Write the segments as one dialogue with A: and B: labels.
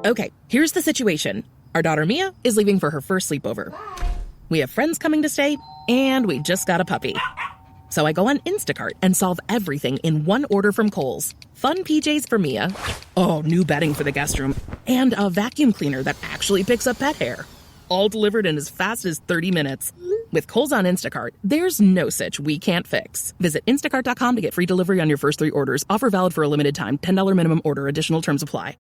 A: Okay, here's the situation. Our daughter Mia is leaving for her first sleepover. We have friends coming to stay, and we just got a puppy. So I go on Instacart and solve everything in one order from Kohl's. Fun PJs for Mia. Oh, new bedding for the guest room. And a vacuum cleaner that actually picks up pet hair. All delivered in as fast as 30 minutes. With Kohl's on Instacart, there's no such we can't fix. Visit instacart.com to get free delivery on your first 3 orders. Offer valid for a limited time. $10 minimum order. Additional terms apply.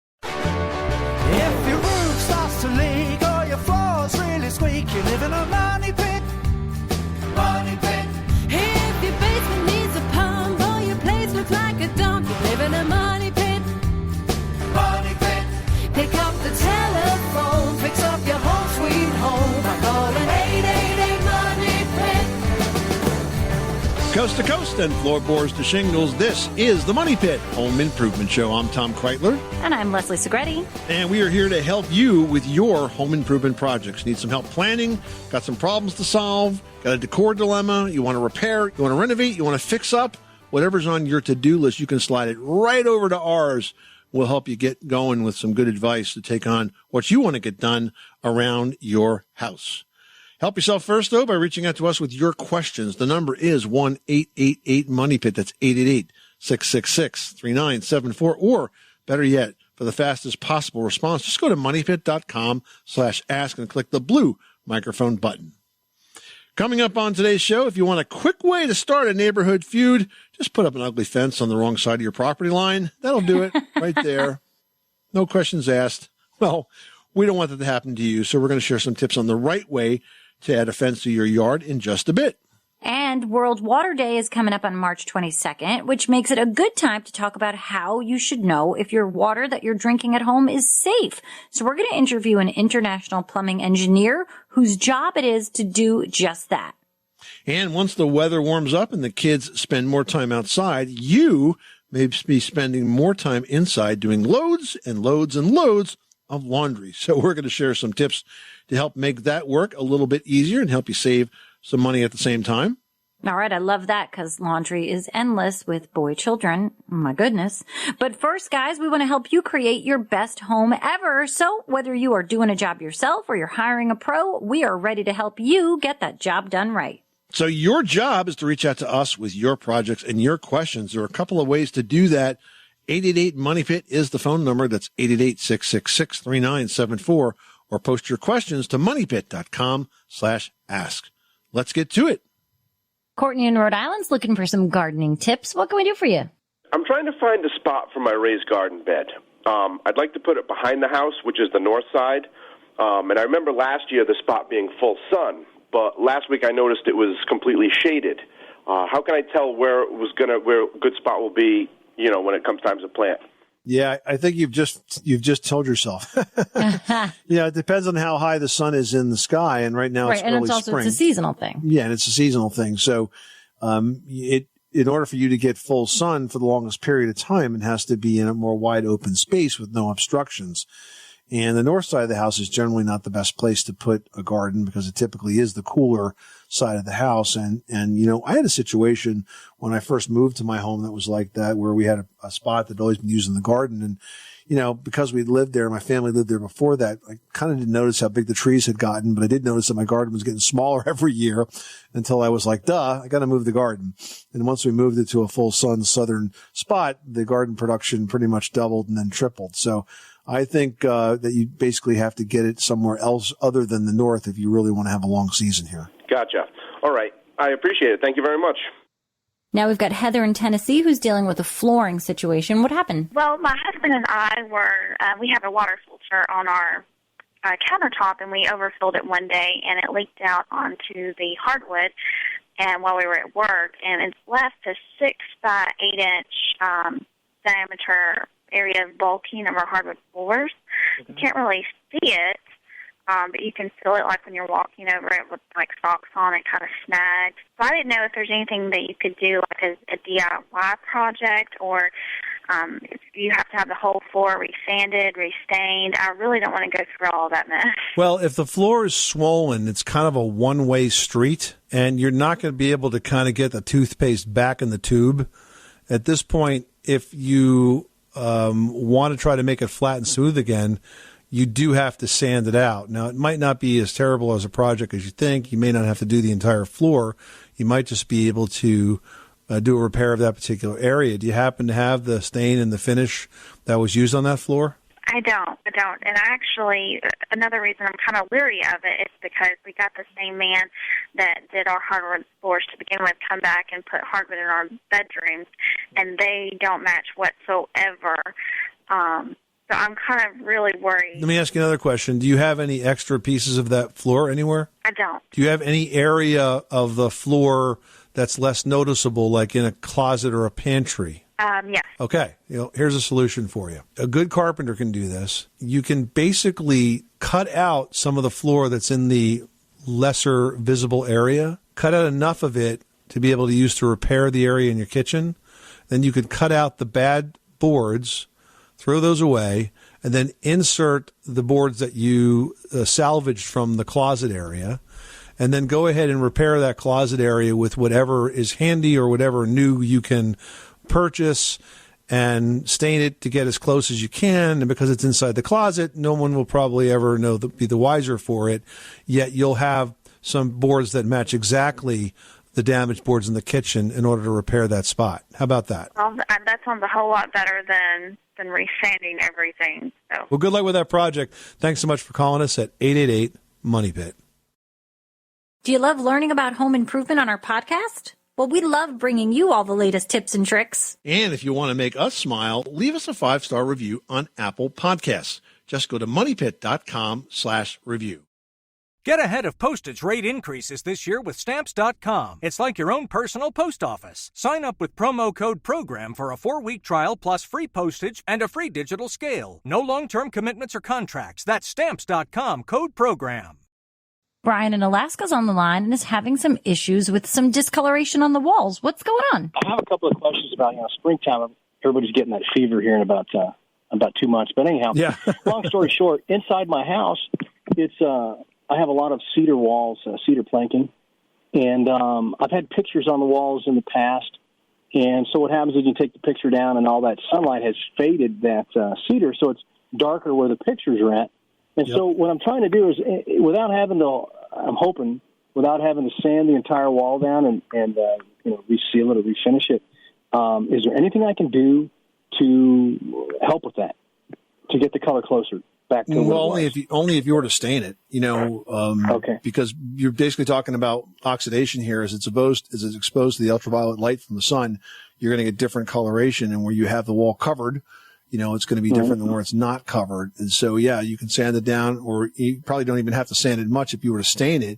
B: If your roof starts to leak or your floor's really squeak, you live in a money pit. Money pit.
C: If your basement needs a pump or your place looks like a dump, you live in a money pit.
B: Money pit.
C: Pick up the telephone, fix up your home sweet home by calling 888 Money Pit.
D: Coast to coast and floorboards to shingles, this is the Money Pit Home Improvement Show. I'm Tom Kreitler.
E: And I'm Leslie Segretti.
D: And we are here to help you with your home improvement projects. Need some help planning? Got some problems to solve? Got a decor dilemma? You want to repair? You want to renovate? You want to fix up? Whatever's on your to-do list, you can slide it right over to ours. We'll help you get going with some good advice to take on what you want to get done around your house. Help yourself first, though, by reaching out to us with your questions. The number is 1-888-MONEY-PIT. That's 888-666-3974. Or, better yet, for the fastest possible response, just go to moneypit.com/ask and click the blue microphone button. Coming up on today's show, if you want a quick way to start a neighborhood feud, just put up an ugly fence on the wrong side of your property line. That'll do it right there. No questions asked. Well, we don't want that to happen to you, so we're going to share some tips on the right way to add a fence to your yard in just a bit.
E: And World Water Day is coming up on March 22nd, which makes it a good time to talk about how you should know if your water that you're drinking at home is safe. So we're going to interview an international plumbing engineer whose job it is to do just that.
D: And once the weather warms up and the kids spend more time outside, you may be spending more time inside doing loads and loads and loads of laundry. So we're going to share some tips to help make that work a little bit easier and help you save some money at the same time.
E: All right, I love that because laundry is endless with boy children. Oh, my goodness. But first, guys, we want to help you create your best home ever. So whether you are doing a job yourself or you're hiring a pro, we are ready to help you get that job done right.
D: So your job is to reach out to us with your projects and your questions. There are a couple of ways to do that. 888-MONEY-PIT is the phone number. That's 888-666-3974. Or post your questions to moneypit.com/ask. Let's get to it.
E: Courtney in Rhode Island's looking for some gardening tips. What can we do for you?
F: I'm trying to find a spot for my raised garden bed. I'd like to put it behind the house, which is the north side. And I remember last year the spot being full sun, but last week I noticed it was completely shaded. How can I tell where a good spot will be, when it comes time to plant?
D: Yeah, I think you've just told yourself. Yeah, it depends on how high the sun is in the sky, and right now it's early spring.
E: It's a seasonal thing.
D: Yeah, and it's a seasonal thing. So, in order for you to get full sun for the longest period of time, it has to be in a more wide open space with no obstructions. And the north side of the house is generally not the best place to put a garden because it typically is the cooler side of the house. And I had a situation when I first moved to my home that was like that, where we had a spot that I'd always been using the garden. And, because we lived there, my family lived there before that, I kind of didn't notice how big the trees had gotten, but I did notice that my garden was getting smaller every year until I was like, I got to move the garden. And once we moved it to a full sun southern spot, the garden production pretty much doubled and then tripled. So I think that you basically have to get it somewhere else other than the north if you really want to have a long season here.
F: Gotcha. All right. I appreciate it. Thank you very much.
E: Now we've got Heather in Tennessee who's dealing with a flooring situation. What happened?
G: Well, my husband and I we have a water filter on our countertop, and we overfilled it one day, and it leaked out onto the hardwood and while we were at work, and it's left a 6 by 8 inch diameter area of bulking of our hardwood floors. You can't really see it, but you can feel it like when you're walking over it with like socks on, it kind of snags. So I didn't know if there's anything that you could do like a DIY project, or if you have to have the whole floor resanded, restained. I really don't want to go through all that mess.
D: Well, if the floor is swollen, it's kind of a one-way street, and you're not going to be able to kind of get the toothpaste back in the tube. At this point, if you want to try to make it flat and smooth again, you do have to sand it out. Now, it might not be as terrible as a project as you think. You may not have to do the entire floor. You might just be able to do a repair of that particular area. Do you happen to have the stain and the finish that was used on that floor?
G: I don't. And actually, another reason I'm kind of leery of it is because we got the same man that did our hardwood floors to begin with come back and put hardwood in our bedrooms, and they don't match whatsoever. So I'm kind of really worried.
D: Let me ask you another question. Do you have any extra pieces of that floor anywhere?
G: I don't.
D: Do you have any area of the floor that's less noticeable, like in a closet or a pantry?
G: Yes.
D: Okay. Here's a solution for you. A good carpenter can do this. You can basically cut out some of the floor that's in the lesser visible area, cut out enough of it to be able to use to repair the area in your kitchen. Then you could cut out the bad boards, throw those away, and then insert the boards that you salvaged from the closet area, and then go ahead and repair that closet area with whatever is handy or whatever new you can purchase, and stain it to get as close as you can. And because it's inside the closet, no one will probably ever be the wiser for it. Yet you'll have some boards that match exactly the damaged boards in the kitchen in order to repair that spot. How about that?
G: Well, that sounds a whole lot better than resanding everything. So.
D: Well, good luck with that project. Thanks so much for calling us at 888-MONEY-PIT.
E: Do you love learning about home improvement on our podcast? Well, we love bringing you all the latest tips and tricks.
D: And if you want to make us smile, leave us a 5-star review on Apple Podcasts. Just go to moneypit.com/review.
H: Get ahead of postage rate increases this year with Stamps.com. It's like your own personal post office. Sign up with promo code PROGRAM for a 4-week trial plus free postage and a free digital scale. No long-term commitments or contracts. That's Stamps.com, code PROGRAM.
E: Brian in Alaska's on the line and is having some issues with some discoloration on the walls. What's going on?
I: I have a couple of questions about, springtime. Everybody's getting that fever here in about 2 months. But anyhow, long story short, inside my house, I have a lot of cedar walls, cedar planking, and I've had pictures on the walls in the past. And so what happens is you take the picture down, and all that sunlight has faded that cedar, so it's darker where the pictures are at. And so what I'm trying to do is, without having to sand the entire wall down and reseal it or refinish it, is there anything I can do to help with that, to get the color closer back to
D: only if you were to stain it, okay. Because you're basically talking about oxidation here. As it's exposed to the ultraviolet light from the sun, you're going to get different coloration, and where you have the wall covered, it's going to be different than where it's not covered. And so, you can sand it down, or you probably don't even have to sand it much if you were to stain it,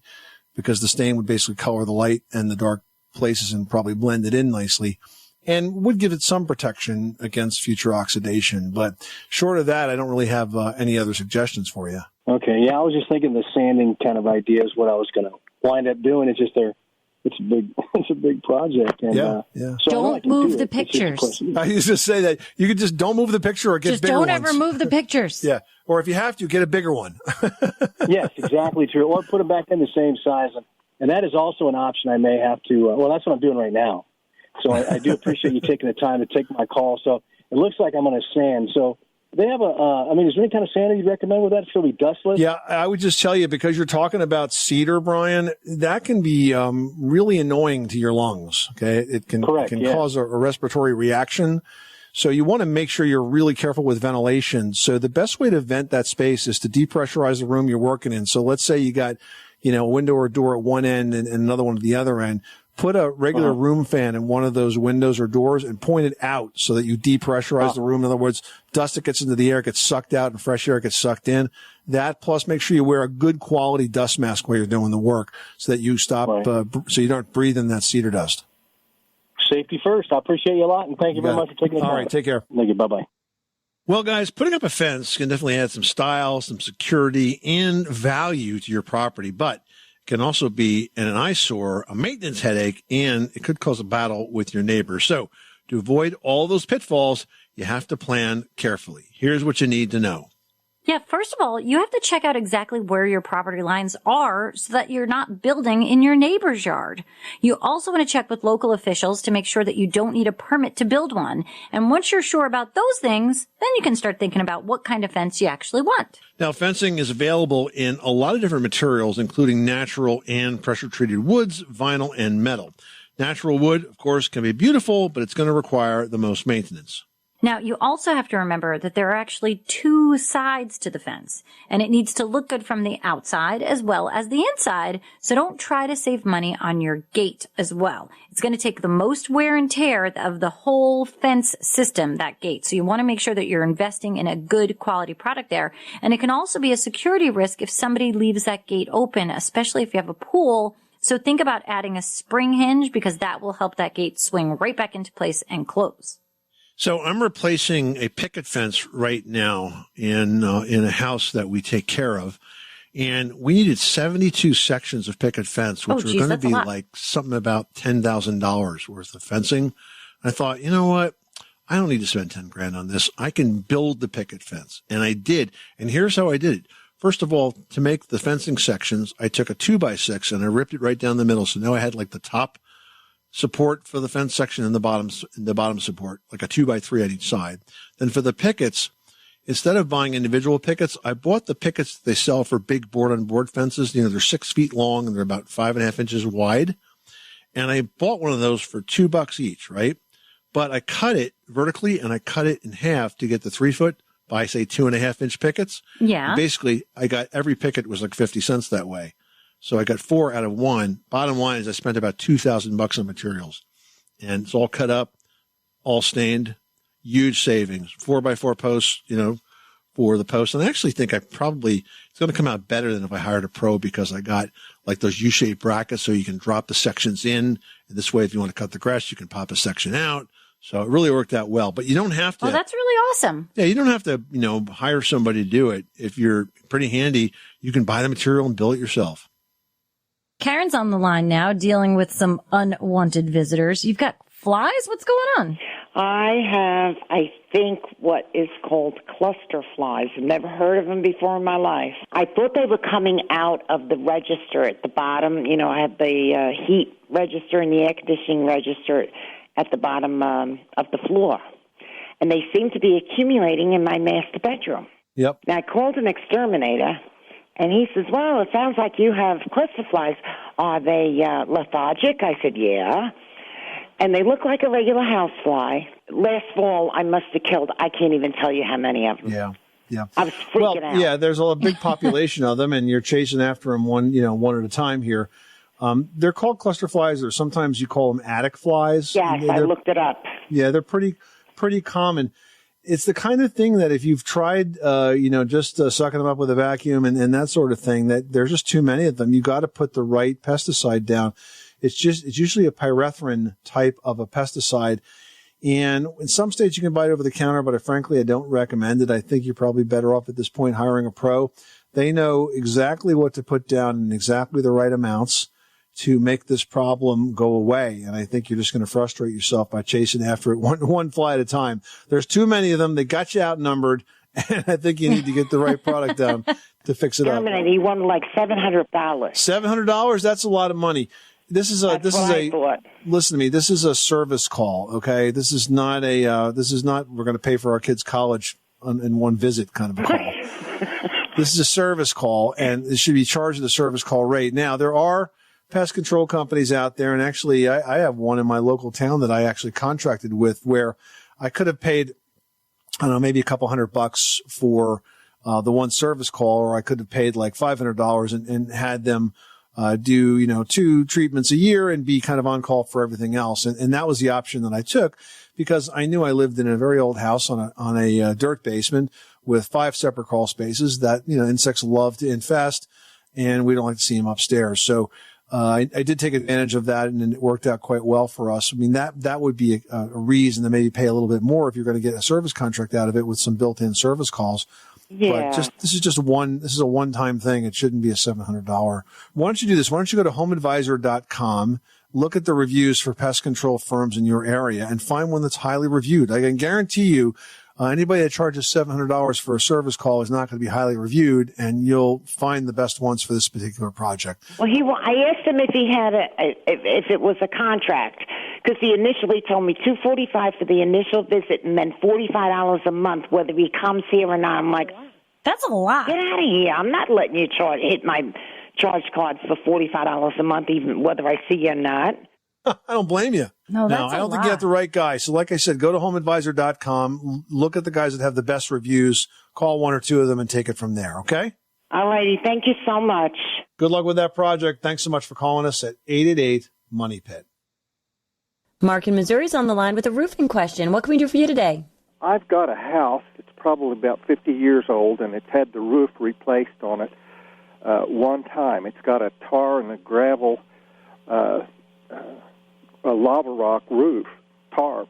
D: because the stain would basically color the light and the dark places and probably blend it in nicely, and would give it some protection against future oxidation. But short of that, I don't really have any other suggestions for you.
I: Okay. Yeah, I was just thinking the sanding kind of idea is what I was going to wind up doing. It's just it's a big project. And, So
E: don't move the pictures.
D: I used to say that you could just don't move the picture or get
E: just
D: bigger ones.
E: Don't ever move the pictures.
D: Yeah. Or if you have to, get a bigger one.
I: Yes, exactly true. Or put them back in the same size. And that is also an option I may have to, that's what I'm doing right now. So I do appreciate you taking the time to take my call. So it looks like I'm going to sand. So they have is there any kind of sand you'd recommend with that? It's going to be dustless? Yeah,
D: I would just tell you, because you're talking about cedar, Brian, that can be really annoying to your lungs. Okay. It can cause a respiratory reaction. So you want to make sure you're really careful with ventilation. So the best way to vent that space is to depressurize the room you're working in. So let's say you got, a window or door at one end and another one at the other end. Put a regular room fan in one of those windows or doors and point it out so that you depressurize the room. In other words, dust that gets into the air gets sucked out and fresh air gets sucked in. That, plus make sure you wear a good quality dust mask while you're doing the work so that you stop, so you don't breathe in that cedar dust.
I: Safety first. I appreciate you a lot, and thank you very much for taking the time.
D: All right, take care.
I: Thank you. Bye-bye.
D: Well, guys, putting up a fence can definitely add some style, some security, and value to your property, but can also be an eyesore, a maintenance headache, and it could cause a battle with your neighbors. So to avoid all those pitfalls, you have to plan carefully. Here's what you need to know.
E: Yeah, first of all, you have to check out exactly where your property lines are so that you're not building in your neighbor's yard. You also want to check with local officials to make sure that you don't need a permit to build one. And once you're sure about those things, then you can start thinking about what kind of fence you actually want.
D: Now, fencing is available in a lot of different materials, including natural and pressure-treated woods, vinyl, and metal. Natural wood, of course, can be beautiful, but it's going to require the most maintenance.
E: Now, you also have to remember that there are actually two sides to the fence, and it needs to look good from the outside as well as the inside, so don't try to save money on your gate as well. It's going to take the most wear and tear of the whole fence system, that gate, so you want to make sure that you're investing in a good quality product there, and it can also be a security risk if somebody leaves that gate open, especially if you have a pool. So think about adding a spring hinge because that will help that gate swing right back into place and close.
D: So I'm replacing a picket fence right now in a house that we take care of. And we needed 72 sections of picket fence, which were going to be like something about $10,000 worth of fencing. I thought, you know what? I don't need to spend 10 grand on this. I can build the picket fence. And I did. And here's how I did it. First of all, to make the fencing sections, I took a 2x6 and I ripped it right down the middle. So now I had like the top support for the fence section and the bottom support, like a 2x3 on each side. Then for the pickets, instead of buying individual pickets, I bought the pickets they sell for big board-on-board fences. You know, they're 6 feet long and they're about 5.5 inches wide. And I bought one of those for $2 each, right? But I cut it vertically and I cut it in half to get the 3 foot by, say, 2.5 inch pickets.
E: Yeah.
D: And basically, I got every picket was like 50 cents that way. So I got 4 out of 1. Bottom line is I spent about $2,000 on materials, and it's all cut up, all stained, huge savings. 4x4 posts, you know, for the posts. And I actually think it's going to come out better than if I hired a pro because I got like those U-shaped brackets so you can drop the sections in. And this way, if you want to cut the grass, you can pop a section out. So it really worked out well, but you don't have to.
E: Oh, that's really awesome.
D: Yeah, you don't have to, you know, hire somebody to do it. If you're pretty handy, you can buy the material and build it yourself.
E: Karen's on the line now dealing with some unwanted visitors. You've got flies? What's going on?
J: I think, what is called cluster flies. I've never heard of them before in my life. I thought they were coming out of the register at the bottom. You know, I have the heat register and the air conditioning register at the bottom of the floor. And they seem to be accumulating in my master bedroom.
D: Yep.
J: Now, I called an exterminator. And he says, well, it sounds like you have cluster flies. Are they lethargic? I said, yeah. And they look like a regular housefly. Last fall, I must have killed, I can't even tell you how many of them.
D: Yeah.
J: I was freaking out.
D: Yeah, there's a big population of them, and you're chasing after them one at a time here. They're called cluster flies, or sometimes you call them attic flies.
J: Yes, I looked it up.
D: Yeah, they're pretty common. It's the kind of thing that if you've tried, just sucking them up with a vacuum and that sort of thing, that there's just too many of them. You got to put the right pesticide down. It's usually a pyrethrin type of a pesticide. And in some states you can buy it over the counter, but frankly, I don't recommend it. I think you're probably better off at this point hiring a pro. They know exactly what to put down in exactly the right amounts to make this problem go away. And I think you're just going to frustrate yourself by chasing after it one fly at a time. There's too many of them. They got you outnumbered. And I think you need to get the right product down to fix it up.
J: He won like $700.
D: $700? That's a lot of money. Listen to me. This is a service call. Okay. This is not we're going to pay for our kids' college in one visit kind of a call. This is a service call, and it should be charged at the service call rate. Now, there are pest control companies out there, and actually I have one in my local town that I actually contracted with where I could have paid, I don't know, maybe a couple $100 for the one service call, or I could have paid like $500 and had them do 2 treatments a year and be kind of on call for everything else. And that was the option that I took because I knew I lived in a very old house on a dirt basement with 5 separate crawl spaces that, insects love to infest, and we don't like to see them upstairs. So I did take advantage of that, and it worked out quite well for us. I mean, that would be a reason to maybe pay a little bit more if you're going to get a service contract out of it with some built-in service calls.
J: Yeah.
D: But this is a one-time thing. It shouldn't be a $700. Why don't you do this? Why don't you go to homeadvisor.com, look at the reviews for pest control firms in your area, and find one that's highly reviewed. I can guarantee you, Anybody that charges $700 for a service call is not going to be highly reviewed, and you'll find the best ones for this particular project.
J: Well, I asked him if he had if it was a contract, because he initially told me $245 for the initial visit and then $45 a month whether he comes here or not. I'm like,
E: that's a lot.
J: Get out of here! I'm not letting you hit my charge card for $45 a month, even whether I see you or not.
D: I don't blame you.
E: No, that's
D: I don't think you have the right guy. So like I said, go to homeadvisor.com, look at the guys that have the best reviews, call one or two of them and take it from there, okay?
J: All righty. Thank you so much.
D: Good luck with that project. Thanks so much for calling us at 888-MONEY-PIT.
K: Mark in Missouri is on the line with a roofing question. What can we do for you today?
L: I've got a house. It's probably about 50 years old, and it's had the roof replaced on it one time. It's got a tar and a gravel a lava rock roof, tar.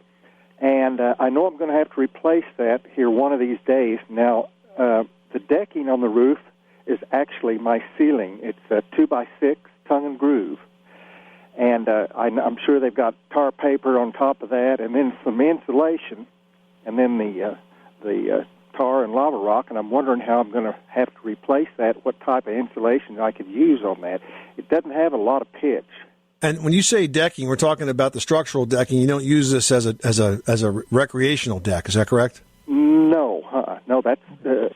L: And I know I'm going to have to replace that here one of these days. Now, the decking on the roof is actually my ceiling. It's a 2x6 tongue and groove. And I'm sure they've got tar paper on top of that, and then some insulation, and then the tar and lava rock. And I'm wondering how I'm going to have to replace that, what type of insulation I could use on that. It doesn't have a lot of pitch.
D: And when you say decking, we're talking about the structural decking. You don't use this as a recreational deck. Is that correct?
L: No, no. That's the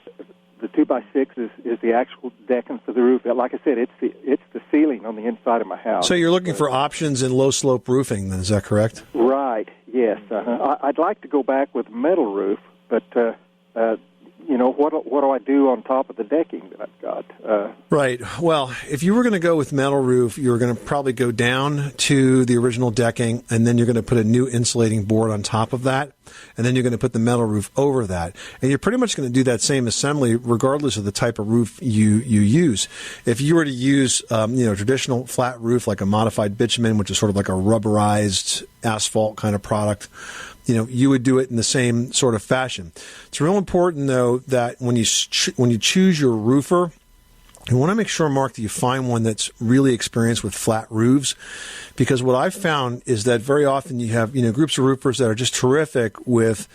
L: 2x6 is the actual decking for the roof. Like I said, it's the ceiling on the inside of my house.
D: So you're looking for options in low slope roofing, then? Is that correct?
L: Right. Yes. I'd like to go back with metal roof, but what do I do on top of the decking that I've got?
D: Right. Well, if you were going to go with metal roof, you were going to probably go down to the original decking, and then you're going to put a new insulating board on top of that, and then you're going to put the metal roof over that. And you're pretty much going to do that same assembly regardless of the type of roof you use. If you were to use traditional flat roof like a modified bitumen, which is sort of like a rubberized asphalt kind of product, you would do it in the same sort of fashion. It's real important, though, that when you choose your roofer, you want to make sure, Mark, that you find one that's really experienced with flat roofs, because what I've found is that very often you have groups of roofers that are just terrific with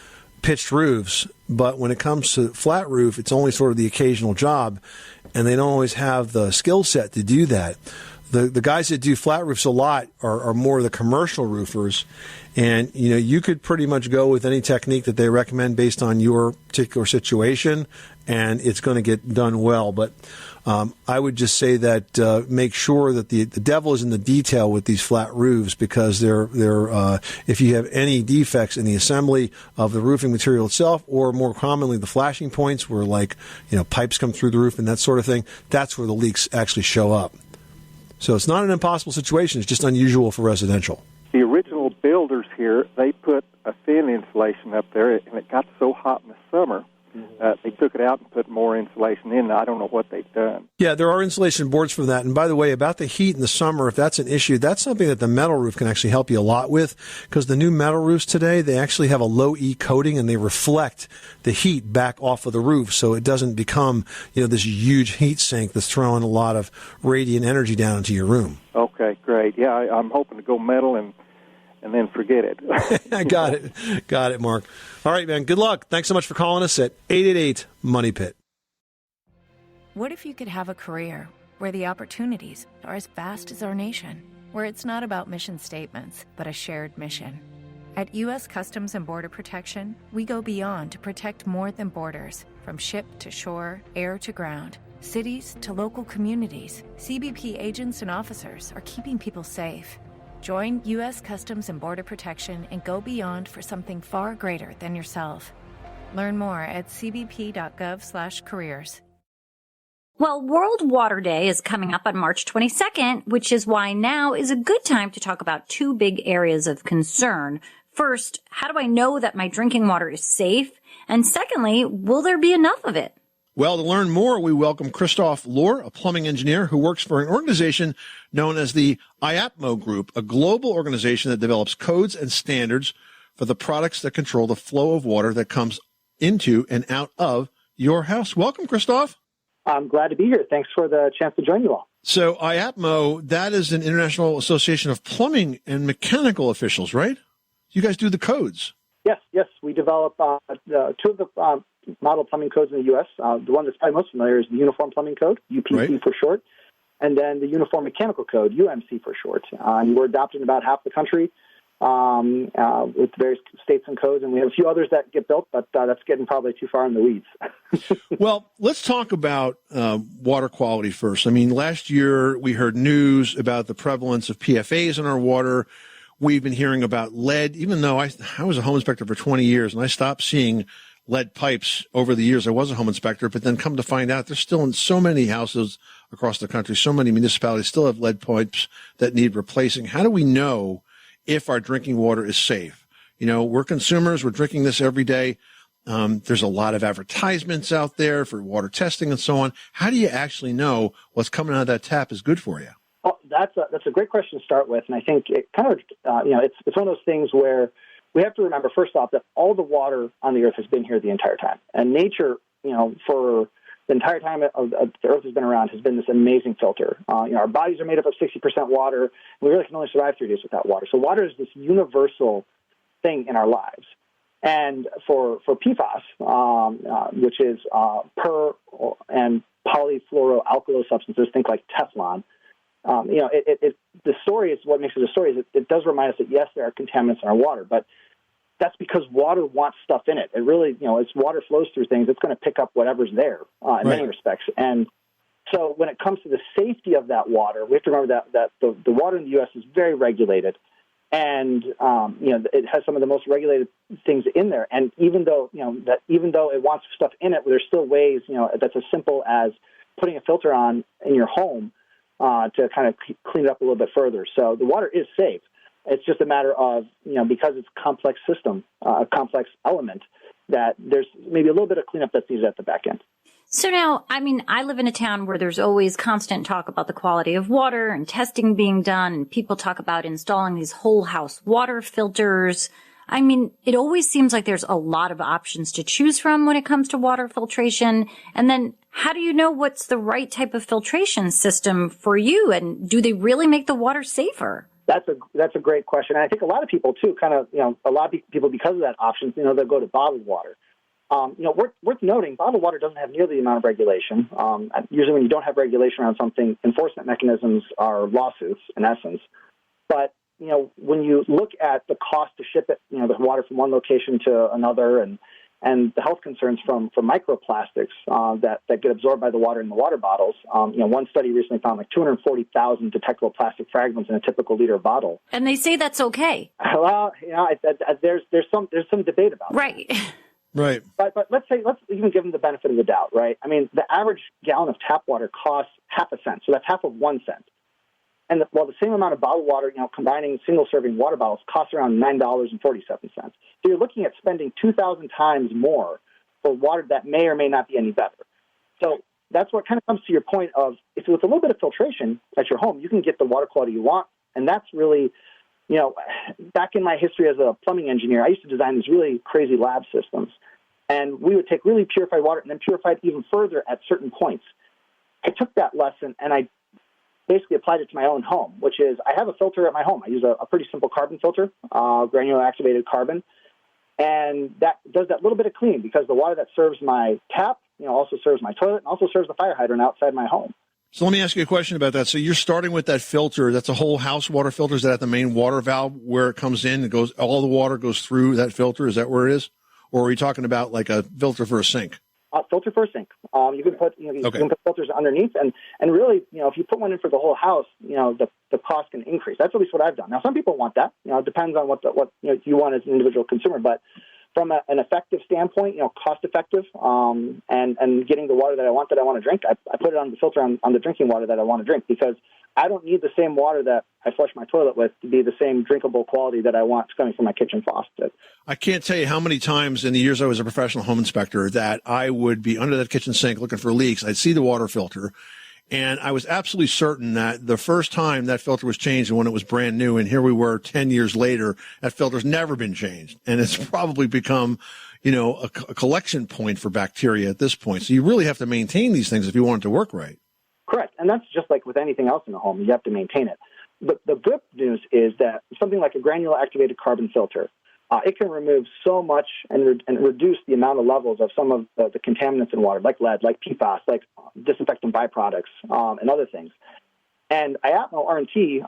D: pitched roofs, but when it comes to flat roof, it's only sort of the occasional job, and they don't always have the skill set to do that. The guys that do flat roofs a lot are more the commercial roofers, and you could pretty much go with any technique that they recommend based on your particular situation, and it's going to get done well. But I would just say that make sure that the devil is in the detail with these flat roofs, because they're if you have any defects in the assembly of the roofing material itself, or more commonly the flashing points where pipes come through the roof and that sort of thing, that's where the leaks actually show up. So it's not an impossible situation. It's just unusual for residential.
L: The original builders here, they put a thin insulation up there, and it got so hot in the summer, they took it out and put more insulation in. I don't know what they've done.
D: Yeah, there are insulation boards for that. And by the way, about the heat in the summer, if that's an issue, that's something that the metal roof can actually help you a lot with, because the new metal roofs today, they actually have a low E coating, and they reflect the heat back off of the roof, so it doesn't become this huge heat sink that's throwing a lot of radiant energy down into your room. Okay,
L: great. Yeah, I'm hoping to go metal and then forget it.
D: I got it, Mark. All right, man. Good luck. Thanks so much for calling us at 888-MONEY-PIT.
M: What if you could have a career where the opportunities are as vast as our nation, where it's not about mission statements, but a shared mission? At U.S. Customs and Border Protection, we go beyond to protect more than borders. From ship to shore, air to ground, cities to local communities, CBP agents and officers are keeping people safe. Join U.S. Customs and Border Protection and go beyond for something far greater than yourself. Learn more at cbp.gov/careers.
E: Well, World Water Day is coming up on March 22nd, which is why now is a good time to talk about two big areas of concern. First, how do I know that my drinking water is safe? And secondly, will there be enough of it?
D: Well, to learn more, we welcome Christoph Lohr, a plumbing engineer who works for an organization known as the IAPMO Group, a global organization that develops codes and standards for the products that control the flow of water that comes into and out of your house. Welcome, Christoph.
N: I'm glad to be here. Thanks for the chance to join you all.
D: So IAPMO, that is an international association of plumbing and mechanical officials, right? You guys do the codes.
N: Yes. We develop two of the model plumbing codes in the U.S. The one that's probably most familiar is the Uniform Plumbing Code, UPC for short, and then the Uniform Mechanical Code, UMC for short. And we're adopted in about half the country with various states and codes, and we have a few others that get built, but that's getting probably too far in the weeds.
D: Well, let's talk about water quality first. I mean, last year we heard news about the prevalence of PFAS in our water. We've been hearing about lead, even though I was a home inspector for 20 years, and I stopped seeing lead pipes over the years I was a home inspector, but then come to find out there's still in so many houses across the country, so many municipalities still have lead pipes that need replacing. How do we know if our drinking water is safe? You know, we're consumers, we're drinking this every day. There's a lot of advertisements out there for water testing and so on. How do you actually know what's coming out of that tap is good for you?
N: Well, that's a great question to start with, and I think it kind of it's one of those things where we have to remember first off that all the water on the earth has been here the entire time, and nature, for the entire time the earth has been around, has been this amazing filter. Our bodies are made up of 60% water. We really can only survive 3 days without water. So water is this universal thing in our lives. And for PFAS, which is per and polyfluoroalkyl substances, think like Teflon. The story is what makes it a story is it does remind us that yes, there are contaminants in our water, but that's because water wants stuff in it. It really, as water flows through things, it's going to pick up whatever's there in many respects. And so when it comes to the safety of that water, we have to remember that the water in the U.S. is very regulated, and it has some of the most regulated things in there. And even though it wants stuff in it, there's still ways that's as simple as putting a filter on in your home to kind of clean it up a little bit further. So the water is safe. It's just a matter of, because it's a complex system, a complex element, that there's maybe a little bit of cleanup that's needed at the back end.
E: So now, I live in a town where there's always constant talk about the quality of water and testing being done, and people talk about installing these whole house water filters. It always seems like there's a lot of options to choose from when it comes to water filtration. And then how do you know what's the right type of filtration system for you? And do they really make the water safer?
N: That's a great question. And I think a lot of people too, a lot of people, because of that option, they'll go to bottled water. Worth noting, bottled water doesn't have nearly the amount of regulation. Usually when you don't have regulation around something, enforcement mechanisms are lawsuits in essence. But when you look at the cost to ship it, the water from one location to another, and the health concerns from microplastics that get absorbed by the water in the water bottles. One study recently found like 240,000 detectable plastic fragments in a typical liter bottle.
E: And they say that's okay.
N: Well, there's some debate about
E: right.
N: That.
D: Right.
N: But let's even give them the benefit of the doubt, right? The average gallon of tap water costs half a cent, so that's half of 1 cent. And while the same amount of bottled water, combining single-serving water bottles, costs around $9.47. So you're looking at spending 2,000 times more for water that may or may not be any better. So that's what kind of comes to your point of, if with a little bit of filtration at your home, you can get the water quality you want. And that's really, back in my history as a plumbing engineer, I used to design these really crazy lab systems. And we would take really purified water and then purify it even further at certain points. I took that lesson and I basically applied it to my own home, which is I have a filter at my home. I use a pretty simple carbon filter, granular activated carbon, and that does that little bit of cleaning because the water that serves my tap, also serves my toilet and also serves the fire hydrant outside my home.
D: So let me ask you a question about that. So you're starting with that filter. That's a whole house water filter. Is that at the main water valve where it comes in? It goes, all the water goes through that filter. Is that where it is? Or are you talking about like a filter for a sink?
N: Filter for a sink. You can put you can put filters underneath, and really, if you put one in for the whole house, the cost can increase. That's at least what I've done. Now, some people want that. It depends on what you want as an individual consumer. But from an effective standpoint, cost effective, and getting the water that I want to drink, I put it on the filter on the drinking water that I want to drink because I don't need the same water that I flush my toilet with to be the same drinkable quality that I want coming from my kitchen faucet.
D: I can't tell you how many times in the years I was a professional home inspector that I would be under that kitchen sink looking for leaks. I'd see the water filter, and I was absolutely certain that the first time that filter was changed and when it was brand new, and here we were 10 years later, that filter's never been changed. And it's probably become, a collection point for bacteria at this point. So you really have to maintain these things if you want it to work right.
N: Correct. And that's just like with anything else in the home. You have to maintain it. But the good news is that something like a granular activated carbon filter, it can remove so much and reduce the amount of levels of some of the contaminants in water, like lead, like PFAS, like disinfectant byproducts, and other things. And IAPMO R&T,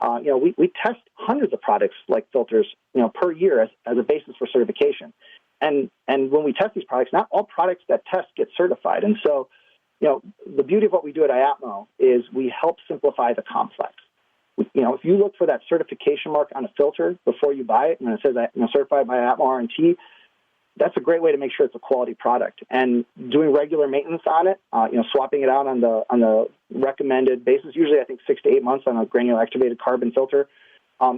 N: we test hundreds of products like filters, per year as a basis for certification. And when we test these products, not all products that test get certified. And so, the beauty of what we do at IAPMO is we help simplify the complex. If you look for that certification mark on a filter before you buy it, and it says certified by IAPMO R&T, that's a great way to make sure it's a quality product. And doing regular maintenance on it, swapping it out on the recommended basis, usually I think 6 to 8 months on a granular activated carbon filter,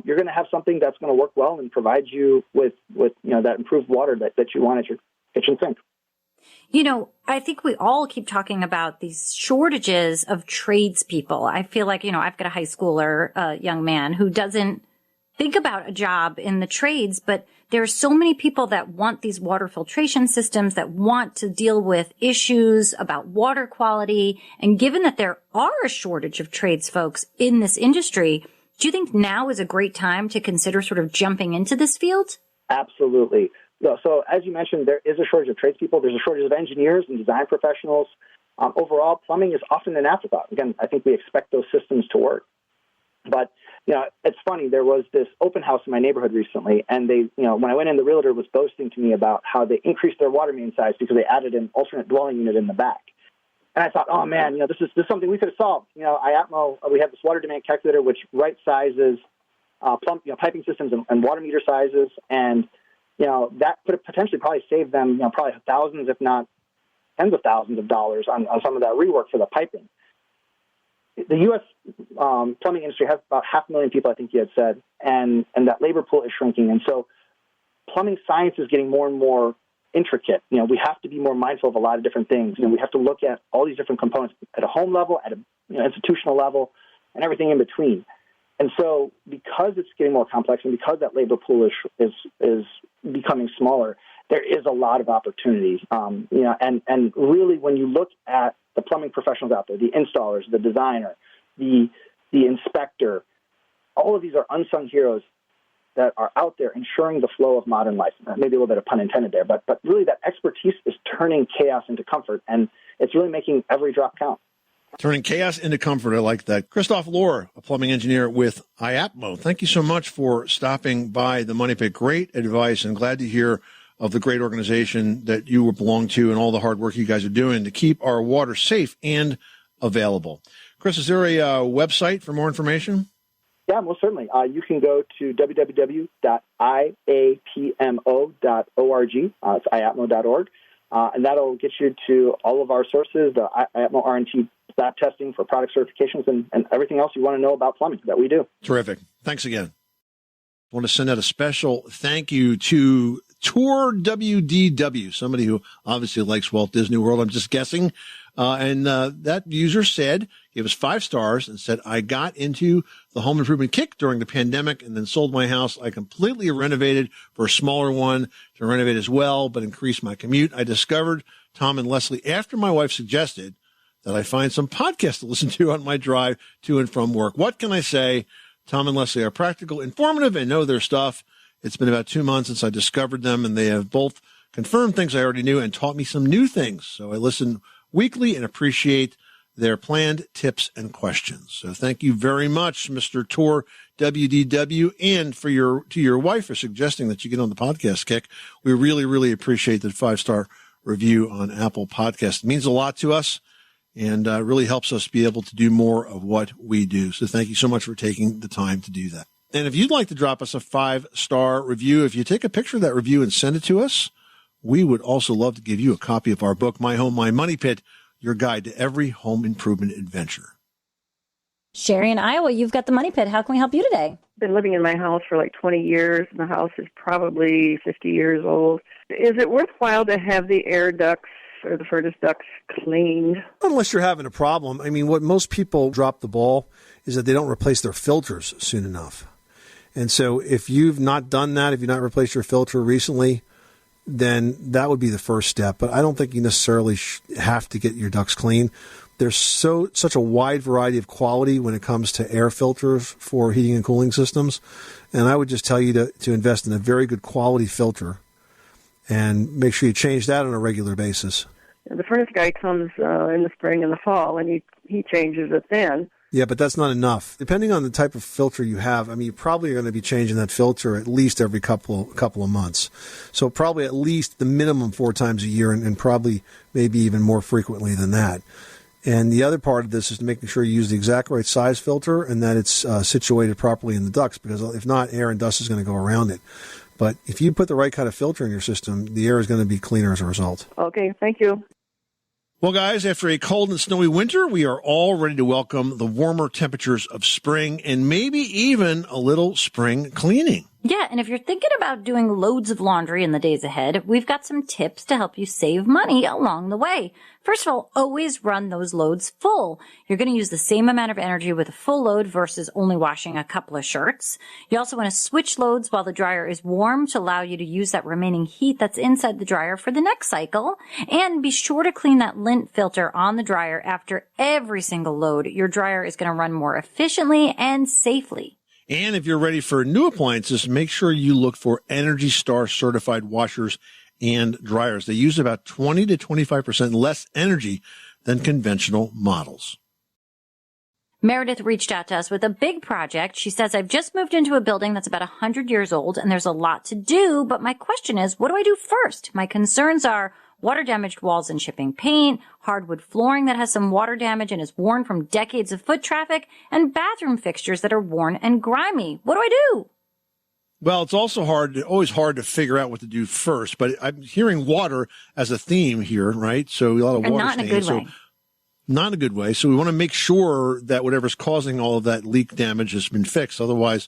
N: you're going to have something that's going to work well and provide you with that improved water that you want at your kitchen sink.
E: I think we all keep talking about these shortages of tradespeople. I feel like, I've got a high schooler, a young man who doesn't think about a job in the trades, but there are so many people that want these water filtration systems, that want to deal with issues about water quality. And given that there are a shortage of trades folks in this industry, do you think now is a great time to consider sort of jumping into this field?
N: Absolutely. So as you mentioned, there is a shortage of tradespeople. There's a shortage of engineers and design professionals. Overall, plumbing is often an afterthought. Again, I think we expect those systems to work. But, it's funny. There was this open house in my neighborhood recently, and they, when I went in, the realtor was boasting to me about how they increased their water main size because they added an alternate dwelling unit in the back. And I thought, oh, man, this is something we could have solved. IAPMO, we have this water demand calculator which right sizes piping systems and water meter sizes, and that could have potentially probably saved them, probably thousands, if not tens of thousands of dollars on some of that rework for the piping. The U.S. Plumbing industry has about 500,000 people, I think you had said, and that labor pool is shrinking. And so plumbing science is getting more and more intricate. We have to be more mindful of a lot of different things. We have to look at all these different components at a home level, at an institutional level, and everything in between. And so because it's getting more complex and because that labor pool is becoming smaller, there is a lot of opportunities. And really when you look at the plumbing professionals out there, the installers, the designer, the inspector, all of these are unsung heroes that are out there ensuring the flow of modern life. Maybe a little bit of pun intended there, but really that expertise is turning chaos into comfort, and it's really making every drop count.
D: Turning chaos into comfort. I like that. Christoph Lohr, a plumbing engineer with IAPMO. Thank you so much for stopping by the Money Pit. Great advice, and glad to hear of the great organization that you belong to and all the hard work you guys are doing to keep our water safe and available. Chris, is there a website for more information?
N: Yeah, most certainly. You can go to www.iapmo.org. It's iapmo.org. And that'll get you to all of our sources, the IAPMO R&T lab testing for product certifications, and everything else you want to know about plumbing that we do.
D: Terrific. Thanks again. I want to send out a special thank you to Tour WDW, somebody who obviously likes Walt Disney World. I'm just guessing. And that user gave us 5 stars and said, I got into the home improvement kick during the pandemic and then sold my house. I completely renovated for a smaller one to renovate as well, but increased my commute. I discovered Tom and Leslie after my wife suggested that I find some podcasts to listen to on my drive to and from work. What can I say? Tom and Leslie are practical, informative, and know their stuff. It's been about 2 months since I discovered them, and they have both confirmed things I already knew and taught me some new things. So I listen weekly and appreciate their planned tips and questions. So thank you very much, Mr. Tour WDW, and to your wife for suggesting that you get on the podcast kick. We really, really appreciate that 5-star review on Apple Podcasts. It means a lot to us and really helps us be able to do more of what we do. So thank you so much for taking the time to do that. And if you'd like to drop us a 5-star review, if you take a picture of that review and send it to us, we would also love to give you a copy of our book, My Home, My Money Pit, your guide to every home improvement adventure.
K: Sherry in Iowa, you've got the Money Pit. How can we help you today?
O: I've been living in my house for like 20 years, and the house is probably 50 years old. Is it worthwhile to have the air ducts or the furnace ducts cleaned?
P: Unless you're having a problem. I mean, what most people drop the ball is that they don't replace their filters soon enough. And so if you've not done that, if you've not replaced your filter recently, then that would be the first step. But I don't think you necessarily have to get your ducts clean. There's such a wide variety of quality when it comes to air filters for heating and cooling systems. And I would just tell you to invest in a very good quality filter and make sure you change that on a regular basis.
O: The furnace guy comes in the spring and the fall, and he changes it then.
P: Yeah, but that's not enough. Depending on the type of filter you have, I mean, you probably are going to be changing that filter at least every couple of months. So probably at least the minimum 4 times a year, and probably maybe even more frequently than that. And the other part of this is making sure you use the exact right size filter and that it's situated properly in the ducts, because if not, air and dust is going to go around it. But if you put the right kind of filter in your system, the air is going to be cleaner as a result.
O: Okay, thank you.
D: Well, guys, after a cold and snowy winter, we are all ready to welcome the warmer temperatures of spring and maybe even a little spring cleaning.
E: Yeah, and if you're thinking about doing loads of laundry in the days ahead, we've got some tips to help you save money along the way. First of all, always run those loads full. You're going to use the same amount of energy with a full load versus only washing a couple of shirts. You also want to switch loads while the dryer is warm to allow you to use that remaining heat that's inside the dryer for the next cycle. And be sure to clean that lint filter on the dryer after every single load. Your dryer is going to run more efficiently and safely.
D: And if you're ready for new appliances, make sure you look for Energy Star certified washers and dryers. They use about 20 to 25% less energy than conventional models.
E: Meredith reached out to us with a big project. She says, I've just moved into a building that's about 100 years old and there's a lot to do, but my question is, what do I do first? My concerns are water-damaged walls and chipping paint, hardwood flooring that has some water damage and is worn from decades of foot traffic, and bathroom fixtures that are worn and grimy. What do I do?
D: Well, it's also always hard to figure out what to do first, but I'm hearing water as a theme here, right? So a lot of water
E: not in a good way.
D: Not in a good way. So we want to make sure that whatever's causing all of that leak damage has been fixed. Otherwise,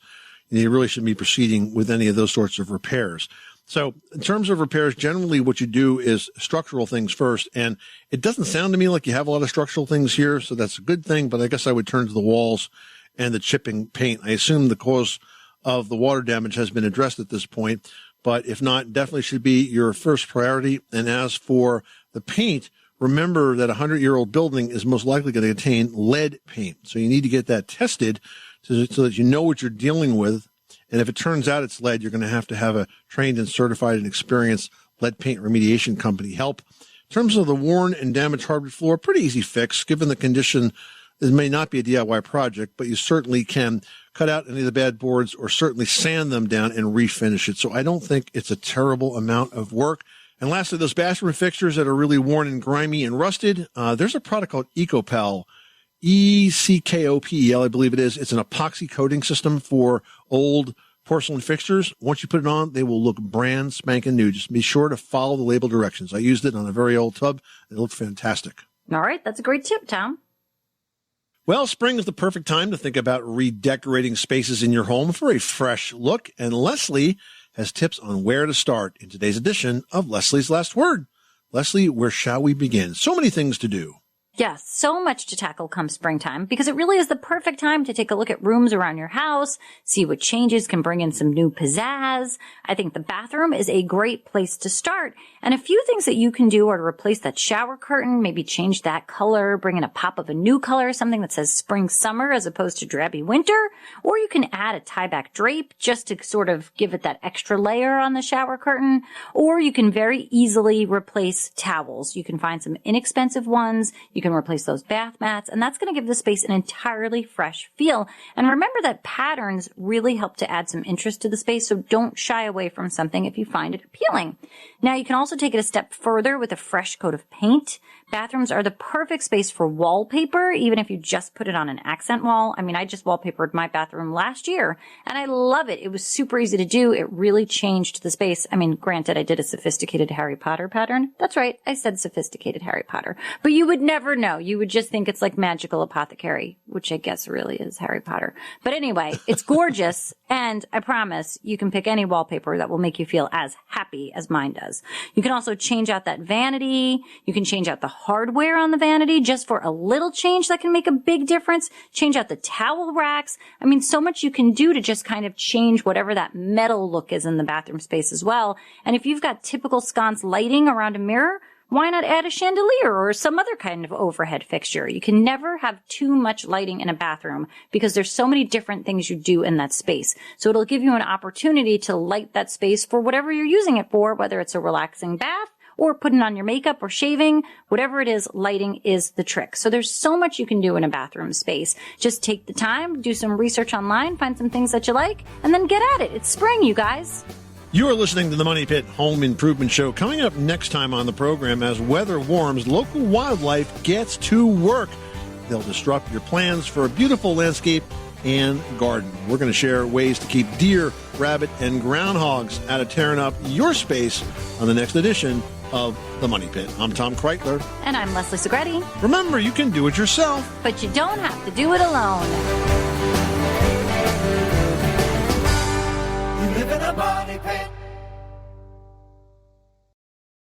D: you really shouldn't be proceeding with any of those sorts of repairs. So in terms of repairs, generally what you do is structural things first. And it doesn't sound to me like you have a lot of structural things here, so that's a good thing. But I guess I would turn to the walls and the chipping paint. I assume the cause of the water damage has been addressed at this point. But if not, definitely should be your first priority. And as for the paint, remember that a 100-year-old building is most likely going to contain lead paint. So you need to get that tested so that you know what you're dealing with. And if it turns out it's lead, you're going to have a trained and certified and experienced lead paint remediation company help. In terms of the worn and damaged hardwood floor, pretty easy fix. Given the condition, this may not be a DIY project, but you certainly can cut out any of the bad boards or certainly sand them down and refinish it. So I don't think it's a terrible amount of work. And lastly, those bathroom fixtures that are really worn and grimy and rusted, there's a product called EcoPel. ECKOPEL, I believe it is. It's an epoxy coating system for old porcelain fixtures. Once you put it on, they will look brand spanking new. Just be sure to follow the label directions. I used it on a very old tub. It looked fantastic.
E: All right. That's a great tip, Tom.
D: Well, spring is the perfect time to think about redecorating spaces in your home for a fresh look. And Leslie has tips on where to start in today's edition of Leslie's Last Word. Leslie, where shall we begin? So many things to do.
E: Yes, so much to tackle come springtime because it really is the perfect time to take a look at rooms around your house, see what changes can bring in some new pizzazz. I think the bathroom is a great place to start. And a few things that you can do are to replace that shower curtain, maybe change that color, bring in a pop of a new color, something that says spring summer as opposed to drabby winter. Or you can add a tie-back drape just to sort of give it that extra layer on the shower curtain. Or you can very easily replace towels. You can find some inexpensive ones. You can replace those bath mats, and that's going to give the space an entirely fresh feel. And remember that patterns really help to add some interest to the space, so don't shy away from something if you find it appealing. Now, you can also take it a step further with a fresh coat of paint. Bathrooms are the perfect space for wallpaper, even if you just put it on an accent wall. I mean, I just wallpapered my bathroom last year, and I love it. It was super easy to do. It really changed the space. I mean, granted, I did a sophisticated Harry Potter pattern. That's right, I said sophisticated Harry Potter. But you would never know. You would just think it's like Magical Apothecary, which I guess really is Harry Potter. But anyway, it's gorgeous, and I promise you can pick any wallpaper that will make you feel as happy as mine does. You can also change out that vanity. You can change out the hardware on the vanity just for a little change that can make a big difference. Change out the towel racks. I mean, so much you can do to just kind of change whatever that metal look is in the bathroom space as well. And if you've got typical sconce lighting around a mirror, why not add a chandelier or some other kind of overhead fixture? You can never have too much lighting in a bathroom because there's so many different things you do in that space. So it'll give you an opportunity to light that space for whatever you're using it for, whether it's a relaxing bath or putting on your makeup or shaving, whatever it is, lighting is the trick. So there's so much you can do in a bathroom space. Just take the time, do some research online, find some things that you like, and then get at it. It's spring, you guys.
D: You are listening to the Money Pit Home Improvement Show. Coming up next time on the program, as weather warms, local wildlife gets to work. They'll disrupt your plans for a beautiful landscape and garden. We're going to share ways to keep deer, rabbit, and groundhogs out of tearing up your space on the next edition of The Money Pit. I'm Tom Kreitler.
E: And I'm Leslie Segretti.
D: Remember, you can do it yourself,
E: but you don't have to do it alone.
B: You live in a money pit.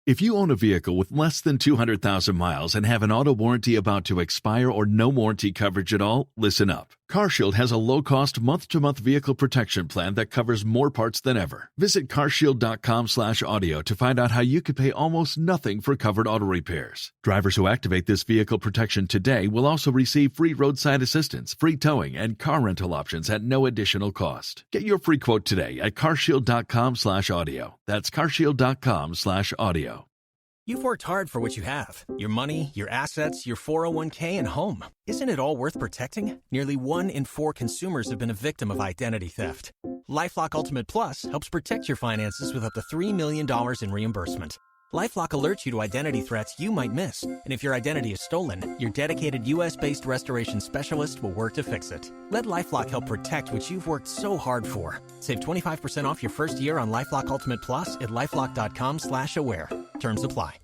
Q: If you own a vehicle with less than 200,000 miles and have an auto warranty about to expire or no warranty coverage at all, listen up. CarShield has a low-cost month-to-month vehicle protection plan that covers more parts than ever. Visit carshield.com/audio to find out how you could pay almost nothing for covered auto repairs. Drivers who activate this vehicle protection today will also receive free roadside assistance, free towing, and car rental options at no additional cost. Get your free quote today at carshield.com/audio. That's carshield.com/audio.
R: You've worked hard for what you have. Your money, your assets, your 401k, and home. Isn't it all worth protecting? Nearly 1 in 4 consumers have been a victim of identity theft. LifeLock Ultimate Plus helps protect your finances with up to $3 million in reimbursement. LifeLock alerts you to identity threats you might miss. And if your identity is stolen, your dedicated U.S.-based restoration specialist will work to fix it. Let LifeLock help protect what you've worked so hard for. Save 25% off your first year on LifeLock Ultimate Plus at LifeLock.com/aware. Terms apply.